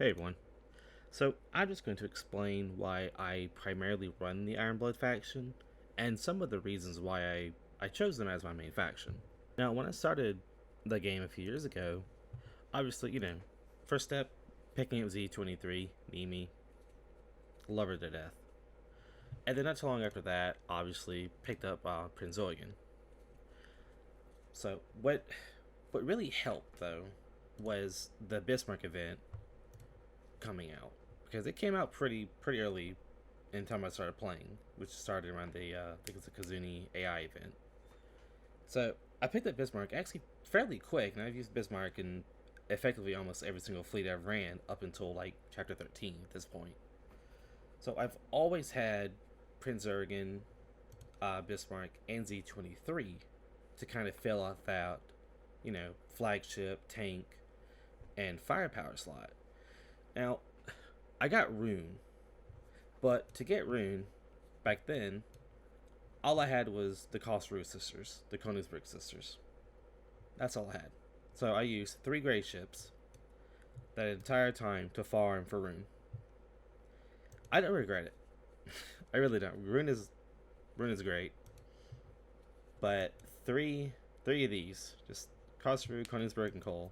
Hey everyone. So I'm just going to explain why I primarily run the Ironblood faction and some of the reasons why I chose them as my main faction. Now, when I started the game a few years ago, obviously, first step, picking up Z23, Mimi, love her to death. And then not too long after that, obviously, picked up Prince Eugen. So what really helped though was the Bismarck event coming out, because it came out pretty early in the time I started playing, which started around the I think it's the Kazuni AI event. So I picked up Bismarck actually fairly quick, and I've used Bismarck in effectively almost every single fleet I've ran up until like chapter 13 at this point. So I've always had Prince Ergen, Bismarck, and Z23 to kind of fill out that, flagship, tank, and firepower slot. Now, I got Rune, but to get Rune, back then, all I had was the Kosru sisters, the Königsberg sisters. That's all I had. So I used 3 gray ships that entire time to farm for Rune. I don't regret it. I really don't. Rune is great, but three of these, just Kosru, Königsberg, and Cole,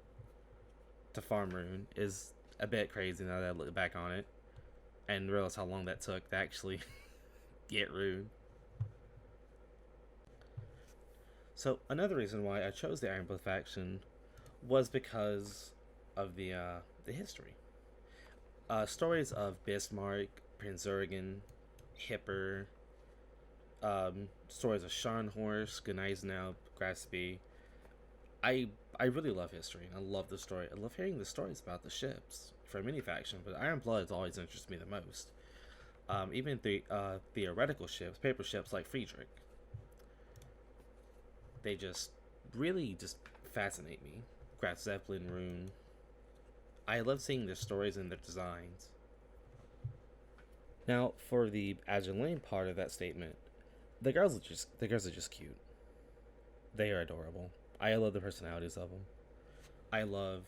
to farm Rune is a bit crazy now that I look back on it and realize how long that took to actually get Rune. So another reason why I chose the Ironblood faction was because of the history. Stories of Bismarck, Prince Eugen, Hipper, stories of Scharnhorst, Gneisenau, Graspy. I really love history, and I love the story. I love hearing the stories about the ships from any faction, but Ironblood has always interested me the most. Even the theoretical ships, paper ships like Friedrich, they just really just fascinate me. Graf Zeppelin, Rune. I love seeing their stories and their designs. Now, for the Agilane part of that statement, the girls are just cute. They are adorable. I love the personalities of them. I love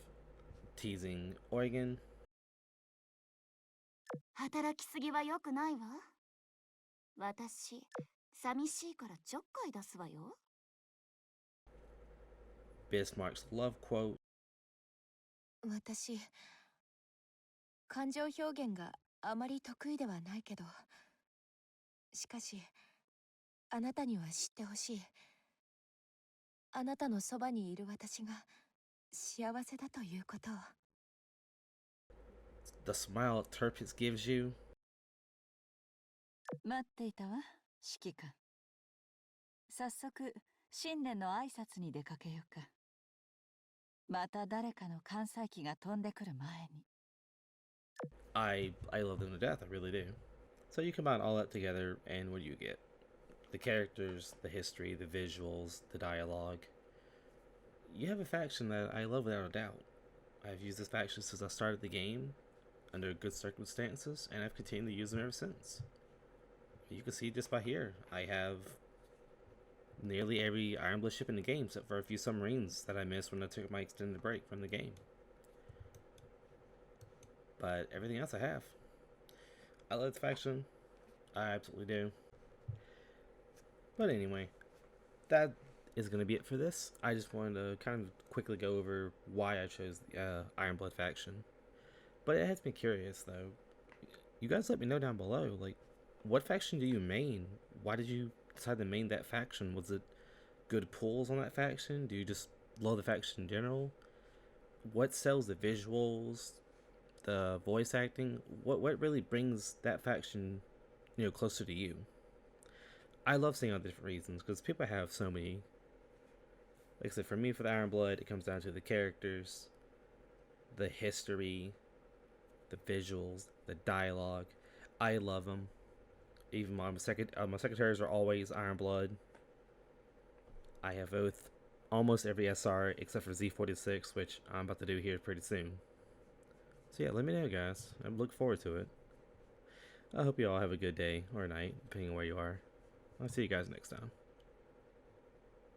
teasing Eugen. 働きすぎは良くないわ。私、寂しいからちょっかい出すわよ。Bismarck's love quote. 私、感情表現があまり得意ではないけど、しかし、あなたには知ってほしい。あなたのそばにいる私が幸せだということを。The smile Turpitz gives you. 待っていたわ、指揮官。早速、新年の挨拶に出かけようか。また誰かの関西機が飛んでくる前に。I love them to death, I really do. So you combine all that together, and what do you get? The characters, the history, the visuals, the dialogue. You have a faction that I love without a doubt. I've used this faction since I started the game, under good circumstances, and I've continued to use them ever since. You can see just by here, I have nearly every Ironblood ship in the game, except for a few submarines that I missed when I took my extended break from the game. But everything else I have. I love this faction. I absolutely do. But anyway, that is going to be it for this. I just wanted to kind of quickly go over why I chose the Ironblood faction. But it has me curious, though. You guys let me know down below, like, what faction do you main? Why did you decide to main that faction? Was it good pulls on that faction? Do you just love the faction in general? What sells the visuals, the voice acting? What really brings that faction, closer to you? I love seeing all the different reasons, because people have so many. Like I said, for me, for the Ironblood, it comes down to the characters, the history, the visuals, the dialogue. I love them. Even my secretaries are always Ironblood. I have both almost every SR except for Z46, which I'm about to do here pretty soon. So yeah, let me know, guys. I look forward to it. I hope you all have a good day or night, depending on where you are. I'll see you guys next time.